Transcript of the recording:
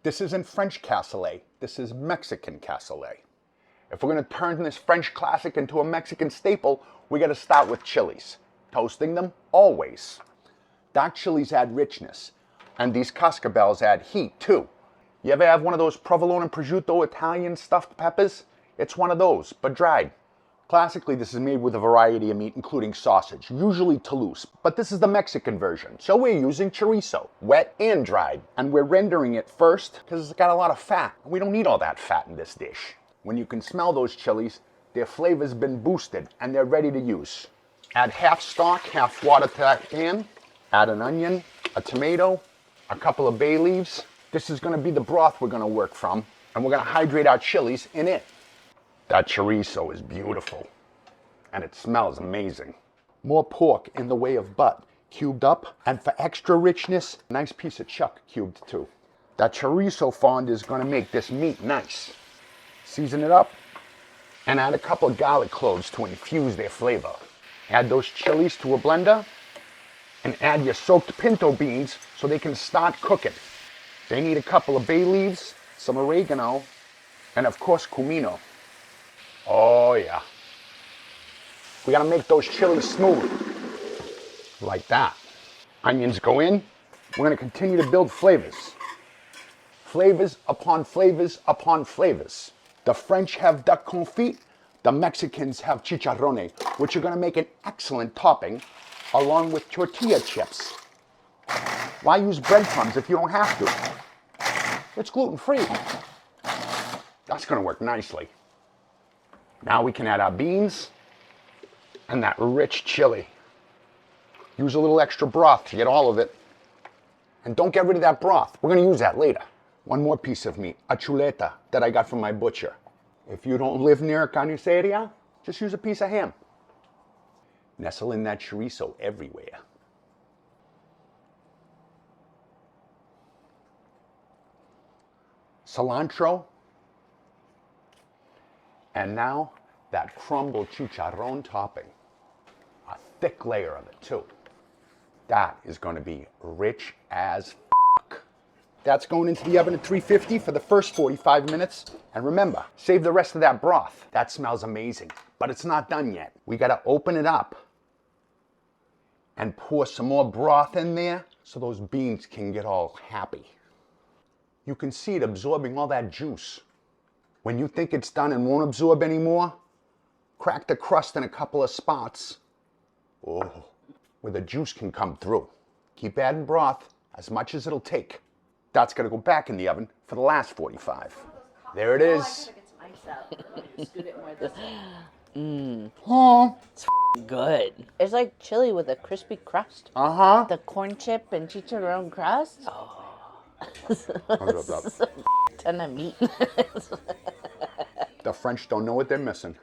This isn't French cassoulet, this is Mexican cassoulet. If we're gonna turn this French classic into a Mexican staple, we gotta start with chilies. Toasting them, always. Dark chilies add richness, and these cascabels add heat too. You ever have one of those provolone and prosciutto Italian stuffed peppers? It's one of those, but dried. Classically, this is made with a variety of meat, including sausage, usually Toulouse, but this is the Mexican version, so we're using chorizo, wet and dried, and we're rendering it first because it's got a lot of fat. We don't need all that fat in this dish. When you can smell those chilies, their flavor's been boosted and they're ready to use. Add half stock, half water to that pan. Add an onion, a tomato, a couple of bay leaves. This is gonna be the broth we're gonna work from, and we're gonna hydrate our chilies in it. That chorizo is beautiful, and it smells amazing. More pork in the way of butt, cubed up, and for extra richness, a nice piece of chuck cubed too. That chorizo fond is gonna make this meat nice. Season it up, and add a couple of garlic cloves to infuse their flavor. Add those chilies to a blender, and add your soaked pinto beans so they can start cooking. They need a couple of bay leaves, some oregano, and of course cumino. Oh yeah. We gotta make those chilies smooth. Like that. Onions go in. We're gonna continue to build flavors. Flavors upon flavors upon flavors. The French have duck confit. The Mexicans have chicharrones, which are gonna make an excellent topping along with tortilla chips. Why use breadcrumbs if you don't have to? It's gluten-free. That's gonna work nicely. Now we can add our beans and that rich chili. Use a little extra broth to get all of it. And don't get rid of that broth. We're gonna use that later. One more piece of meat, a chuleta that I got from my butcher. If you don't live near a carniceria, just use a piece of ham. Nestle in that chorizo everywhere. Cilantro. And now that crumbled chicharron topping. A thick layer of it too. That is going to be rich as fuck. That's going into the oven at 350 for the first 45 minutes. And remember, save the rest of that broth. That smells amazing, but it's not done yet. We got to open it up and pour some more broth in there so those beans can get all happy. You can see it absorbing all that juice. When you think it's done and won't absorb anymore, crack the crust in a couple of spots. Oh, where the juice can come through. Keep adding broth as much as it'll take. That's gonna go back in the oven for the last 45. There it is. It's good. It's like chili with a crispy crust. Uh-huh. The corn chip and chicharron crust. Oh. Ton of meat. The French don't know what they're missing.